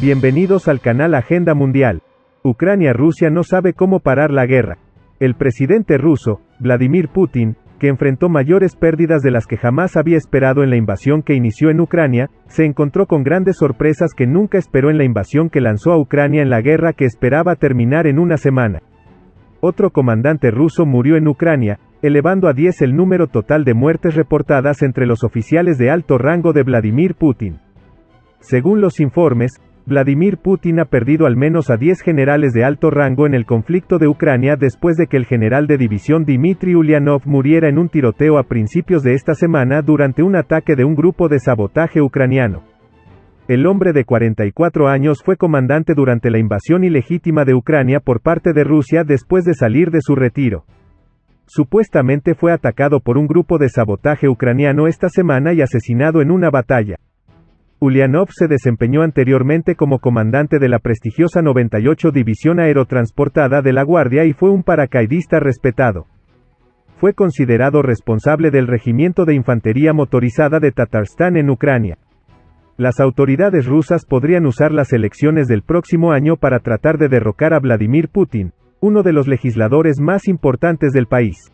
Bienvenidos al canal Agenda Mundial. Ucrania-Rusia no sabe cómo parar la guerra. El presidente ruso, Vladimir Putin, que enfrentó mayores pérdidas de las que jamás había esperado en la invasión que inició en Ucrania, se encontró con grandes sorpresas que nunca esperó en la invasión que lanzó a Ucrania en la guerra que esperaba terminar en una semana. Otro comandante ruso murió en Ucrania, elevando a 10 el número total de muertes reportadas entre los oficiales de alto rango de Vladimir Putin. Según los informes, Vladimir Putin ha perdido al menos a 10 generales de alto rango en el conflicto de Ucrania después de que el general de división Dmitry Ulyanov muriera en un tiroteo a principios de esta semana durante un ataque de un grupo de sabotaje ucraniano. El hombre de 44 años fue comandante durante la invasión ilegítima de Ucrania por parte de Rusia después de salir de su retiro. Supuestamente fue atacado por un grupo de sabotaje ucraniano esta semana y asesinado en una batalla. Ulyanov se desempeñó anteriormente como comandante de la prestigiosa 98 División Aerotransportada de la Guardia y fue un paracaidista respetado. Fue considerado responsable del Regimiento de Infantería Motorizada de Tatarstán en Ucrania. Las autoridades rusas podrían usar las elecciones del próximo año para tratar de derrocar a Vladimir Putin, uno de los legisladores más importantes del país.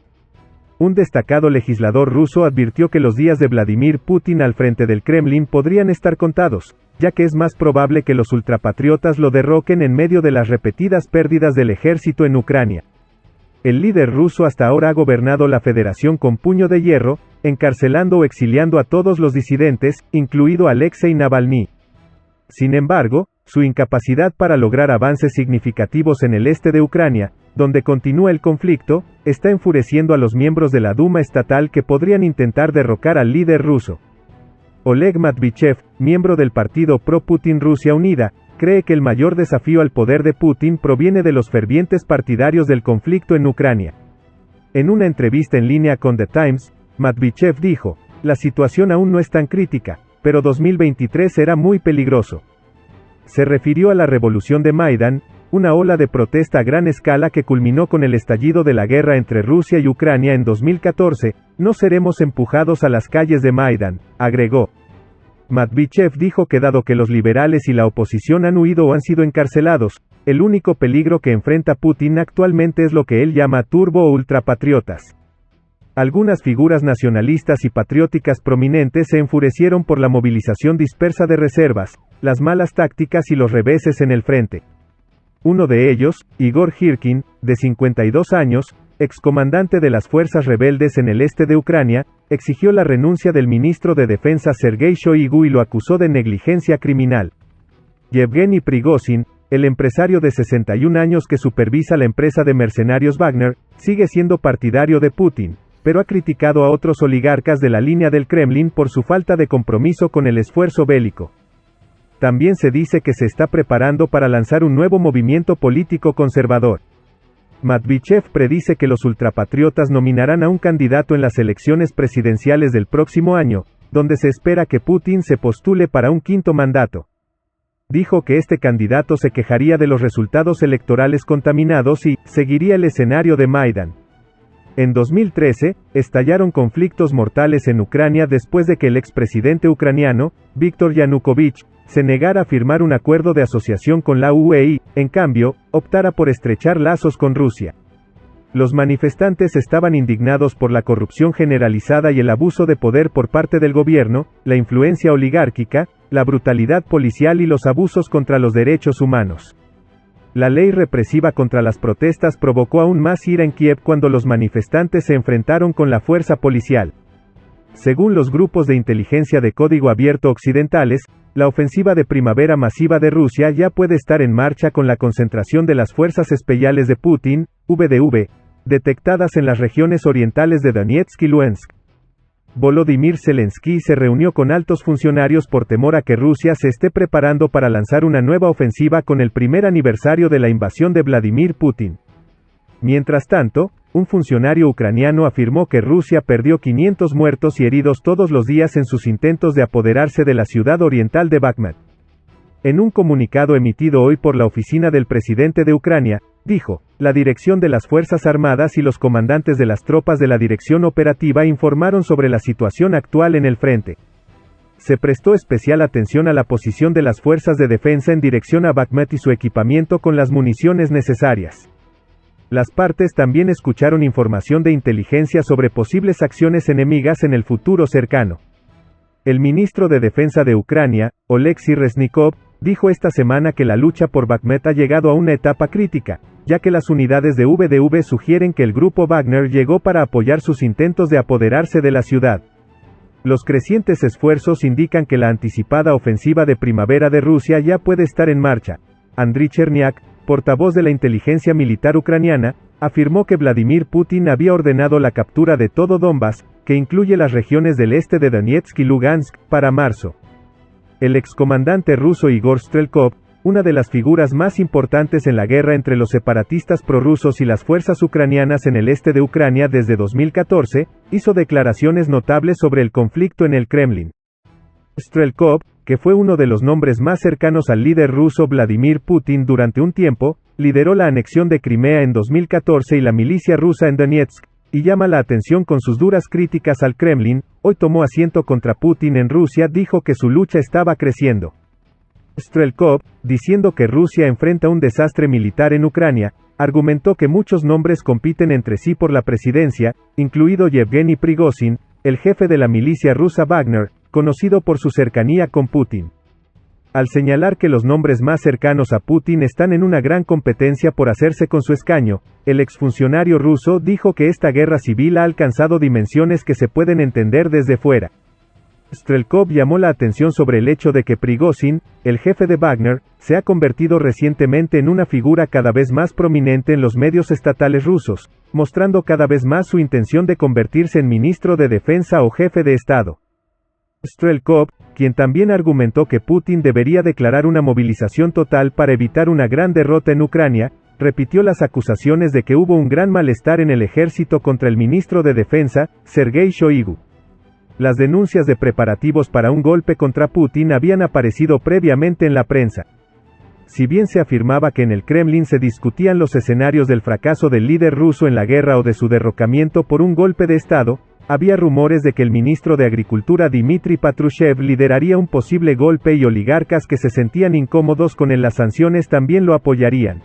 Un destacado legislador ruso advirtió que los días de Vladimir Putin al frente del Kremlin podrían estar contados, ya que es más probable que los ultrapatriotas lo derroquen en medio de las repetidas pérdidas del ejército en Ucrania. El líder ruso hasta ahora ha gobernado la federación con puño de hierro, encarcelando o exiliando a todos los disidentes, incluido Alexei Navalny. Sin embargo, su incapacidad para lograr avances significativos en el este de Ucrania, donde continúa el conflicto, está enfureciendo a los miembros de la Duma estatal que podrían intentar derrocar al líder ruso. Oleg Matvichev, miembro del partido pro-Putin Rusia Unida, cree que el mayor desafío al poder de Putin proviene de los fervientes partidarios del conflicto en Ucrania. En una entrevista en línea con The Times, Matvichev dijo: "La situación aún no es tan crítica, pero 2023 será muy peligroso". Se refirió a la revolución de Maidán, una ola de protesta a gran escala que culminó con el estallido de la guerra entre Rusia y Ucrania en 2014, "No seremos empujados a las calles de Maidán", agregó. Matvichev dijo que dado que los liberales y la oposición han huido o han sido encarcelados, el único peligro que enfrenta Putin actualmente es lo que él llama turbo o ultrapatriotas. Algunas figuras nacionalistas y patrióticas prominentes se enfurecieron por la movilización dispersa de reservas, las malas tácticas y los reveses en el frente. Uno de ellos, Igor Girkin, de 52 años, excomandante de las fuerzas rebeldes en el este de Ucrania, exigió la renuncia del ministro de Defensa Sergei Shoigu y lo acusó de negligencia criminal. Yevgeny Prigozhin, el empresario de 61 años que supervisa la empresa de mercenarios Wagner, sigue siendo partidario de Putin, pero ha criticado a otros oligarcas de la línea del Kremlin por su falta de compromiso con el esfuerzo bélico. También se dice que se está preparando para lanzar un nuevo movimiento político conservador. Matvichev predice que los ultrapatriotas nominarán a un candidato en las elecciones presidenciales del próximo año, donde se espera que Putin se postule para un quinto mandato. Dijo que este candidato se quejaría de los resultados electorales contaminados y seguiría el escenario de Maidán. En 2013, estallaron conflictos mortales en Ucrania después de que el expresidente ucraniano, Viktor Yanukovych, se negara a firmar un acuerdo de asociación con la UE y, en cambio, optara por estrechar lazos con Rusia. Los manifestantes estaban indignados por la corrupción generalizada y el abuso de poder por parte del gobierno, la influencia oligárquica, la brutalidad policial y los abusos contra los derechos humanos. La ley represiva contra las protestas provocó aún más ira en Kiev cuando los manifestantes se enfrentaron con la fuerza policial. Según los grupos de inteligencia de código abierto occidentales, la ofensiva de primavera masiva de Rusia ya puede estar en marcha con la concentración de las fuerzas especiales de Putin, VDV, detectadas en las regiones orientales de Donetsk y Luhansk. Volodymyr Zelensky se reunió con altos funcionarios por temor a que Rusia se esté preparando para lanzar una nueva ofensiva con el primer aniversario de la invasión de Vladimir Putin. Mientras tanto, un funcionario ucraniano afirmó que Rusia perdió 500 muertos y heridos todos los días en sus intentos de apoderarse de la ciudad oriental de Bakhmut. En un comunicado emitido hoy por la oficina del presidente de Ucrania, dijo: "La dirección de las Fuerzas Armadas y los comandantes de las tropas de la dirección operativa informaron sobre la situación actual en el frente. se prestó especial atención a la posición de las fuerzas de defensa en dirección a Bakhmut y su equipamiento con las municiones necesarias. Las partes también escucharon información de inteligencia sobre posibles acciones enemigas en el futuro cercano. El ministro de Defensa de Ucrania, Oleksiy Reznikov, dijo esta semana que la lucha por Bakhmut ha llegado a una etapa crítica, ya que las unidades de VDV sugieren que el grupo Wagner llegó para apoyar sus intentos de apoderarse de la ciudad. Los crecientes esfuerzos indican que la anticipada ofensiva de primavera de Rusia ya puede estar en marcha. Andriy Cherniak, portavoz de la inteligencia militar ucraniana, afirmó que Vladimir Putin había ordenado la captura de todo Donbass, que incluye las regiones del este de Donetsk y Lugansk, para marzo. El excomandante ruso Igor Strelkov, una de las figuras más importantes en la guerra entre los separatistas prorrusos y las fuerzas ucranianas en el este de Ucrania desde 2014, hizo declaraciones notables sobre el conflicto en el Kremlin. Strelkov, que fue uno de los nombres más cercanos al líder ruso Vladimir Putin durante un tiempo, lideró la anexión de Crimea en 2014 y la milicia rusa en Donetsk, y llama la atención con sus duras críticas al Kremlin. Hoy tomó asiento contra Putin en Rusia, dijo que su lucha estaba creciendo. Strelkov, diciendo que Rusia enfrenta un desastre militar en Ucrania, argumentó que muchos nombres compiten entre sí por la presidencia, incluido Yevgeny Prigozhin, el jefe de la milicia rusa Wagner, conocido por su cercanía con Putin. Al señalar que los nombres más cercanos a Putin están en una gran competencia por hacerse con su escaño, el exfuncionario ruso dijo que esta guerra civil ha alcanzado dimensiones que se pueden entender desde fuera. Strelkov llamó la atención sobre el hecho de que Prigozhin, el jefe de Wagner, se ha convertido recientemente en una figura cada vez más prominente en los medios estatales rusos, mostrando cada vez más su intención de convertirse en ministro de defensa o jefe de Estado. Strelkov, quien también argumentó que Putin debería declarar una movilización total para evitar una gran derrota en Ucrania, repitió las acusaciones de que hubo un gran malestar en el ejército contra el ministro de Defensa, Sergei Shoigu. Las denuncias de preparativos para un golpe contra Putin habían aparecido previamente en la prensa. Si bien se afirmaba que en el Kremlin se discutían los escenarios del fracaso del líder ruso en la guerra o de su derrocamiento por un golpe de Estado, había rumores de que el ministro de Agricultura Dmitry Patrushev lideraría un posible golpe y oligarcas que se sentían incómodos con las sanciones también lo apoyarían.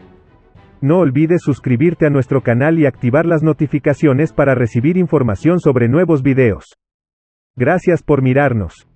No olvides suscribirte a nuestro canal y activar las notificaciones para recibir información sobre nuevos videos. Gracias por mirarnos.